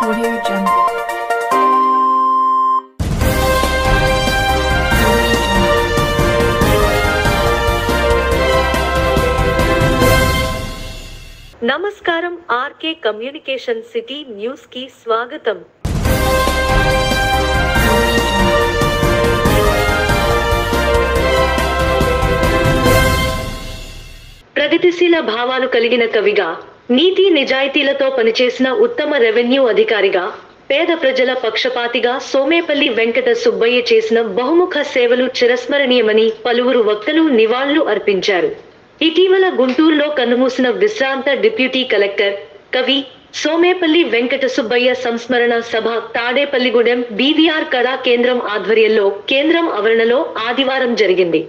Audio Jungle. నమస్కారం RK communication city news కి స్వాగతం. ప్రగతిశీల భావాలు కలిగిన కవిగా, నీతి నిజాయితీలతో పనిచేసిన ఉత్తమ రెవెన్యూ అధికారిగా, పేద ప్రజల పక్షపాతిగా సోమేపల్లి వెంకట సుబ్బయ్య చేసిన బహుముఖ సేవలు చిరస్మరణీయమని పలువురు వక్తలు నివాళులు అర్పించారు. ఇటీవల గుంటూరులో కన్నుమూసిన విశ్రాంత డిప్యూటీ కలెక్టర్, కవి సోమేపల్లి వెంకట సుబ్బయ్య సంస్మరణ సభ తాడేపల్లిగూడెం బీవీఆర్ కళా కేంద్రం ఆధ్వర్యంలో కేంద్రం ఆవరణలో ఆదివారం జరిగింది.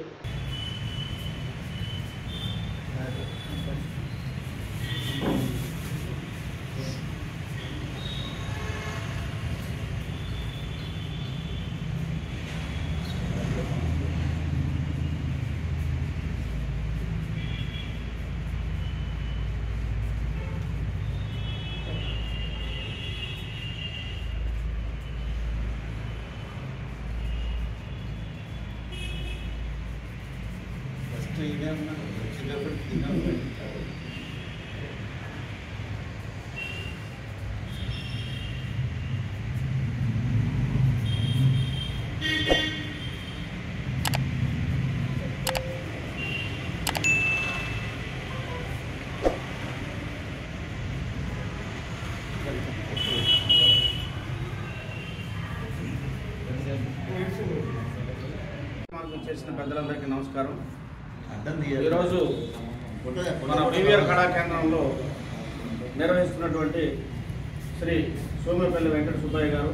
చేసిన పెద్దలందరికీ నమస్కారం. ఈరోజు మన బీవీఆర్ కళా కేంద్రంలో నిర్వహిస్తున్నటువంటి శ్రీ సోమేపల్లి వెంకట సుబ్బయ్య గారు,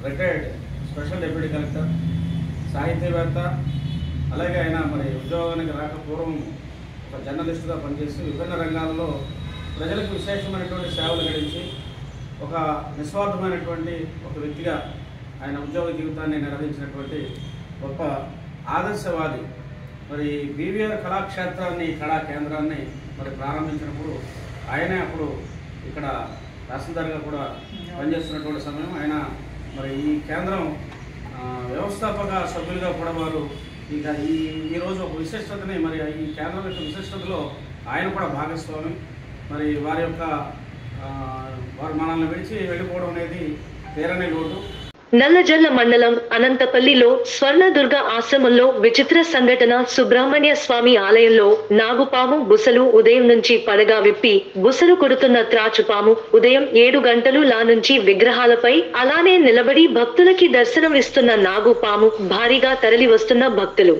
రిటైర్డ్ స్పెషల్ డిప్యూటీ కలెక్టర్, సాహితీవేత్త, అలాగే ఆయన మరి ఉద్యోగానికి రాకపూర్వం ఒక జర్నలిస్టుగా పనిచేసి విభిన్న రంగాల్లో ప్రజలకు విశేషమైనటువంటి సేవలు గడించి ఒక నిస్వార్థమైనటువంటి ఒక వ్యక్తిగా ఆయన ఉద్యోగ జీవితాన్ని నిర్వహించినటువంటి గొప్ప ఆదర్శవాది. మరి బీవీఆర్ కళాక్షేత్రాన్ని, కళా కేంద్రాన్ని మరి ప్రారంభించినప్పుడు ఆయనే అప్పుడు ఇక్కడ తహసీల్దార్గా కూడా పనిచేస్తున్నటువంటి సమయం. ఆయన మరి ఈ కేంద్రం వ్యవస్థాపక సభ్యులుగా కూడా వారు ఇక ఈరోజు ఒక విశిష్టతని, మరి ఈ కేంద్రం యొక్క విశిష్టతలో ఆయన కూడా భాగస్వామి. మరి వారు మనల్ని విడిచి వెళ్ళిపోవడం అనేది తీరని లోటు. నల్లజల్ల మండలం అనంతపల్లిలో స్వర్ణదుర్గ ఆశ్రమంలో విచిత్ర సంఘటన. సుబ్రహ్మణ్య స్వామి ఆలయంలో నాగుపాము బుసలు ఉదయం నుంచి పడగా విప్పి బుసలు కొడుతున్న త్రాచుపాము ఉదయం 7 గంటలు లా నుంచి విగ్రహాలపై అలానే నిలబడి భక్తులకి దర్శనం ఇస్తున్న నాగుపాము భారీగా తరలి వస్తున్న భక్తులు.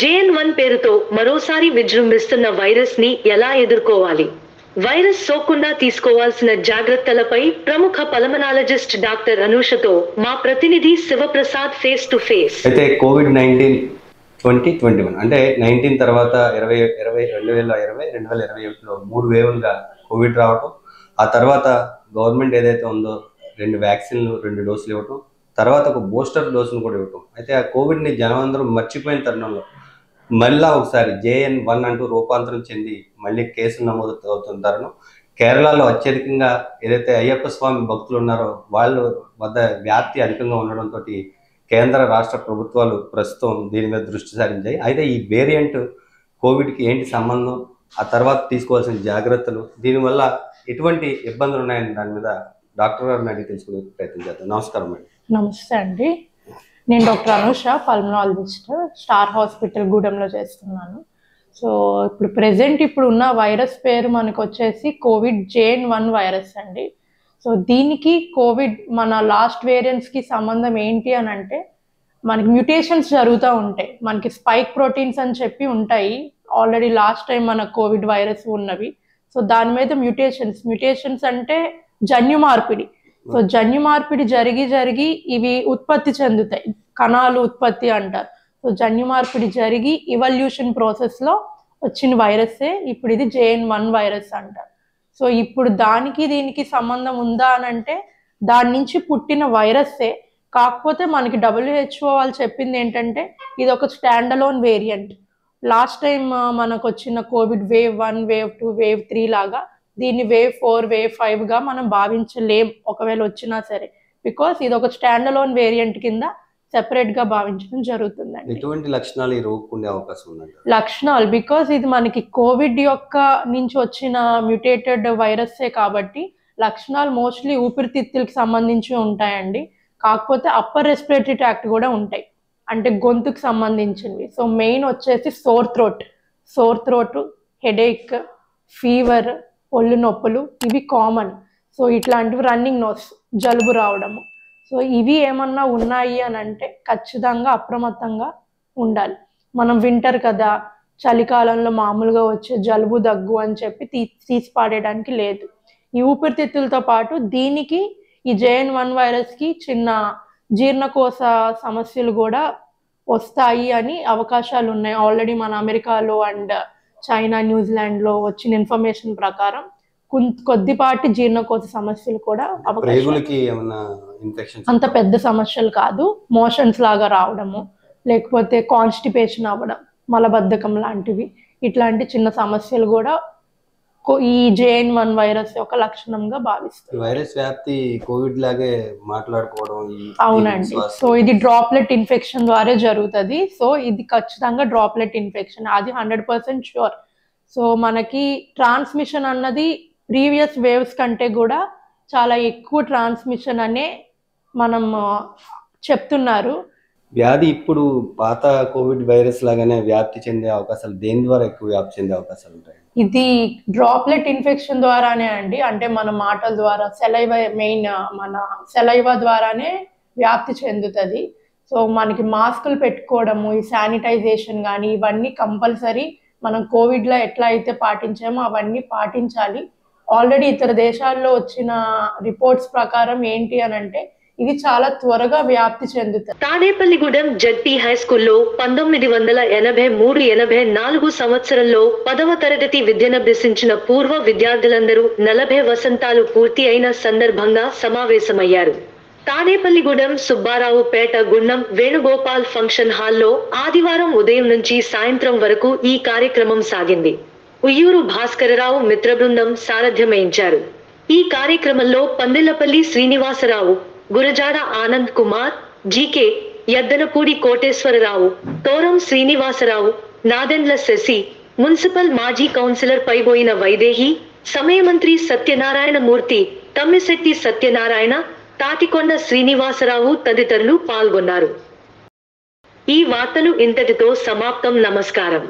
JN1 పేరుతో మరోసారి విజృంభిస్తున్న వైరస్ ని ఎలా ఎదుర్కోవాలి, వైరస్ సోకకుండా తీసుకోవాల్సిన జాగ్రత్తలపై ప్రముఖ పల్మనాలజిస్ట్ డాక్టర్ అనూషతో మా ప్రతినిధి శివప్రసాద్ ఫేస్ టు ఫేస్. అయితే కోవిడ్-19 2021 అంటే 19 తర్వాత 2020-2021లో 3 వేవులుగా కోవిడ్ రావటం, ఆ తర్వాత గవర్నమెంట్ ఏదైతే ఉందో 2 వ్యాక్సిన్లు 2 డోసులు ఇవ్వటం, తర్వాత ఒక బూస్టర్ డోసును కూడా ఇవ్వటం. అయితే ఆ కోవిడ్ని జనం అందరూ మర్చిపోయిన తరుణంలో మళ్ళా ఒకసారి JN1 అంటూ రూపాంతరం చెంది మళ్ళీ కేసులు నమోదు అవుతున్న తరుణం. కేరళలో అత్యధికంగా ఏదైతే అయ్యప్ప స్వామి భక్తులు ఉన్నారో వాళ్ళ వద్ద వ్యాప్తి అధికంగా ఉండడంతో కేంద్ర రాష్ట్ర ప్రభుత్వాలు ప్రస్తుతం దీని మీద దృష్టి సారించాయి. అయితే ఈ వేరియంట్ కోవిడ్కి ఏంటి సంబంధం, ఆ తర్వాత తీసుకోవాల్సిన జాగ్రత్తలు, దీనివల్ల ఎటువంటి ఇబ్బందులు ఉన్నాయని దాని మీద డాక్టర్ గారిని అడిగి తెలుసుకునే ప్రయత్నం చేద్దాం. నమస్కారం మేడం. నమస్తే అండి, నేను doctor Anusha, pulmonologist, star hospital గూడెంలో చేస్తున్నాను. సో ఇప్పుడు ఉన్న వైరస్ పేరు మనకు వచ్చేసి JN1 వైరస్ అండి. సో దీనికి కోవిడ్ మన లాస్ట్ వేరియంట్స్కి సంబంధం ఏంటి అని అంటే మనకి మ్యూటేషన్స్ జరుగుతూ ఉంటాయి. మనకి స్పైక్ ప్రోటీన్స్ అని చెప్పి ఉంటాయి, ఆల్రెడీ లాస్ట్ టైం మన కోవిడ్ వైరస్ ఉన్నవి. సో దాని మీద మ్యూటేషన్స్ అంటే జన్యు మార్పిడి. సో జన్యు మార్పిడి జరిగి ఇవి ఉత్పత్తి చెందుతాయి, కణాలు ఉత్పత్తి అంటారు. సో జన్యు మార్పిడి జరిగి ఇవల్యూషన్ ప్రాసెస్లో వచ్చిన వైరస్సే ఇప్పుడు ఇది JN1 వైరస్ అంటారు. సో ఇప్పుడు దానికి దీనికి సంబంధం ఉందా అని అంటే దాని నుంచి పుట్టిన వైరస్సే, కాకపోతే మనకి WHO వాళ్ళు చెప్పింది ఏంటంటే ఇది ఒక stand alone variant. Last time మనకు వచ్చిన కోవిడ్ వేవ్ 1, వేవ్ 2, వేవ్ 3 లాగా దీన్ని వేవ్ 4, వేవ్ 5గా మనం భావించలేం ఒకవేళ వచ్చినా సరే, బికాస్ ఇది ఒక స్టాండ్ అలోన్ వేరియంట్ కింద సెపరేట్ గా భావించడం జరుగుతుందండి. ఎటువంటి లక్షణాలు ఈ రోగకు ఉండే అవకాశం ఉందండి? లక్షణాలు బికాస్ ఇది మనకి కోవిడ్ యొక్క నుంచి వచ్చిన మ్యూటేటెడ్ వైరస్సే కాబట్టి లక్షణాలు మోస్ట్లీ ఊపిరితిత్తులకి సంబంధించి ఉంటాయండి. కాకపోతే అప్పర్ రెస్పిరేటరీ ట్రాక్ట్ కూడా ఉంటాయి, అంటే గొంతుకు సంబంధించినవి. సో మెయిన్ వచ్చేసి సోర్ థ్రోట్, హెడేక్, ఫీవర్, ఒళ్ళు నొప్పులు ఇవి కామన్. సో ఇట్లాంటివి రన్నింగ్ నోస్, జలుబు రావడము. సో ఇవి ఏమన్నా ఉన్నాయి అని అంటే ఖచ్చితంగా అప్రమత్తంగా ఉండాలి. మనం వింటర్ కదా, చలికాలంలో మామూలుగా వచ్చే జలుబు దగ్గు అని చెప్పి తీసి పాడేయడానికి లేదు. ఈ ఊపిరితిత్తులతో పాటు దీనికి ఈ JN1 వైరస్కి చిన్న జీర్ణకోశ సమస్యలు కూడా వస్తాయి అని అవకాశాలు ఉన్నాయి. ఆల్రెడీ మన అమెరికాలో అండ్ చైనా, న్యూజిలాండ్లో వచ్చిన ఇన్ఫర్మేషన్ ప్రకారం కొద్దిపాటి జీర్ణకోశ సమస్యలు కూడా అంత పెద్ద సమస్యలు కాదు. మోషన్స్ లాగా రావడము, లేకపోతే కాన్స్టిపేషన్ అవ్వడం, మలబద్ధకం లాంటివి, ఇట్లాంటి చిన్న సమస్యలు కూడా ఈ JN1 వైరస్ యొక్క లక్షణంగా భావిస్తారు. వైరస్ వ్యాప్తి కోవిడ్ లాగే మాట్లాడుకోవడం. అవునండి. సో ఇది డ్రాప్లెట్ ఇన్ఫెక్షన్ ద్వారా జరుగుతుంది. సో ఇది ఖచ్చితంగా డ్రాప్లెట్ ఇన్ఫెక్షన్, అది 100% షూర్. సో మనకి ట్రాన్స్మిషన్ అన్నది ప్రీవియస్ వేవ్స్ కంటే కూడా చాలా ఎక్కువ ట్రాన్స్మిషన్ అనే మనం చెప్తున్నారు. వ్యాధి ఇప్పుడు పాత కోవిడ్ వైరస్ లాగానే వ్యాప్తి చెందే అవకాశాలు దేని ద్వారా ఎక్కువ వ్యాప్తి చెందే అవకాశాలు ఉంటాయి? ఇది డ్రాప్లెట్ ఇన్ఫెక్షన్ ద్వారానే అండి, అంటే మన మాటల ద్వారా, మన సెలైవా ద్వారానే వ్యాప్తి చెందుతుంది. సో మనకి మాస్కులు పెట్టుకోవడము, ఈ శానిటైజేషన్ కానీ ఇవన్నీ కంపల్సరీ. మనం కోవిడ్లో ఎట్లా అయితే పాటించామో అవన్నీ పాటించాలి. ఆల్రెడీ ఇతర దేశాల్లో వచ్చిన రిపోర్ట్స్ ప్రకారం ఏంటి అని అంటే ఇది చాలా త్వరగా వ్యాప్తి చెందుతుంది. తాడేపల్లిగూడెం జడ్పీ హై స్కూల్లో 1983-84 సంవత్సరంలో 10వ తరగతి విద్యనభ్యసించిన పూర్వ విద్యార్థులందరూ 40 వసంతాలు పూర్తి అయిన సందర్భంగా సమావేశమయ్యారు. తాడేపల్లిగూడెం సుబ్బారావుపేట గుండం వేణుగోపాల్ ఫంక్షన్ హాల్లో ఆదివారం ఉదయం నుంచి సాయంత్రం వరకు ఈ కార్యక్రమం సాగింది. ఉయ్యూరు భాస్కరరావు మిత్రబృందం సారథ్యమయించారు. ఈ కార్యక్రమంలో పందిళ్లపల్లి శ్రీనివాసరావు, గురజాడ ఆనంద్ కుమార్, జీకే, యద్దనపూడి కోటేశ్వరరావు, తోరం శ్రీనివాసరావు, నాదెండ్ల శశి, మున్సిపల్ మాజీ కౌన్సిలర్ పైబోయిన వైదేహి, సమయమంత్రి సత్యనారాయణ మూర్తి, తమ్మిశెట్టి సత్యనారాయణ, తాటికొండ శ్రీనివాసరావు తదితరులు పాల్గొన్నారు. ఈ వార్తలు ఇంతటితో సమాప్తం. నమస్కారం.